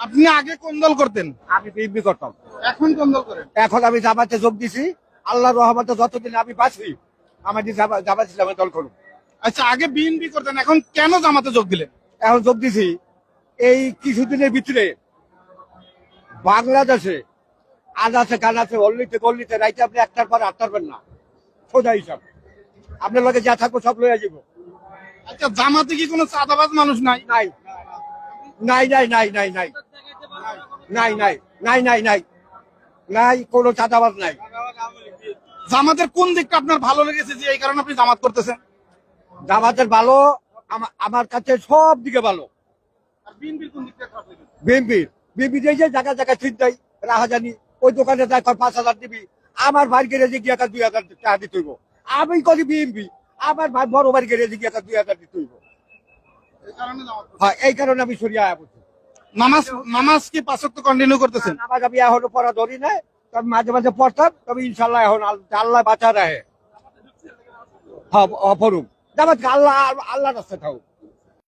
আপনি আগে কোন দল করতেন? আমি বিএনপি করতাম, এখন কোন দল করেন? এখন আমি জামাতে যোগ দিছি। আল্লাহ রহমতে যতদিন আমি বাঁচি আমার জামাত ইসলামের দল করুন। আচ্ছা, আগে বিএনপি করতেন, এখন কেন জামাতে যোগ দিলেন? এখন যোগ দিছি এই কিছুদিনের ভিতরে বাংলাদেশে আজ আছে গান আছে, অল্লিতে গল্লিতে রাইতে আপনি একটার পর আটটার না, সোজা হিসাব আপনার লগে যা থাকবো সব লইয়া যাবো। আচ্ছা, জামাতে কি কোনো চাঁদাবাজ মানুষ নাই? নাই নাই নাই নাই নাই নাই নাই নাই নাই নাই নাই নাই, কোনো চাঁদাবাজ নাই। জামাতের কোন দিকটা আপনার ভালো লেগেছে যে এই কারণে আপনি জামাত করতেছেন? জামাতের ভালো, আমার কাছে সব দিকে ভালো। আর বিএনপির কোন দিকটা খারাপ লেগেছে? বিএনপির বিএনপি যে জায়গা জায়গা চিন্তাই রাহাজানি, ওই দোকানে যায় 5,000 দিবি, আমার ভাই গ্যারেজে গিয়ে 2,000 টাকা দিতে হইব। আমি করি বিএনপি, আমার ভাই বড় ভাই গ্যারেজে গিয়ে 2,000 দিতে হইব। এই কারণে জামাত করতেছেন। হ্যাঁ, এই কারণে আমি সরিয়ে আয়া বলছি। নামাজ কি 5 ওয়াক্ত কন্টিনিউ করতেছেন? নামাজ আমি এখনো পড়া ধরি নাই, তবে মাঝে মাঝে পড়তাম, তবে ইনশাল্লাহ এখন আল্লাহ বাঁচা রাহে। হ্যাঁ, পড়ুম জামাত, আল্লাহ আল্লাহ রাস্তায় থাকুক।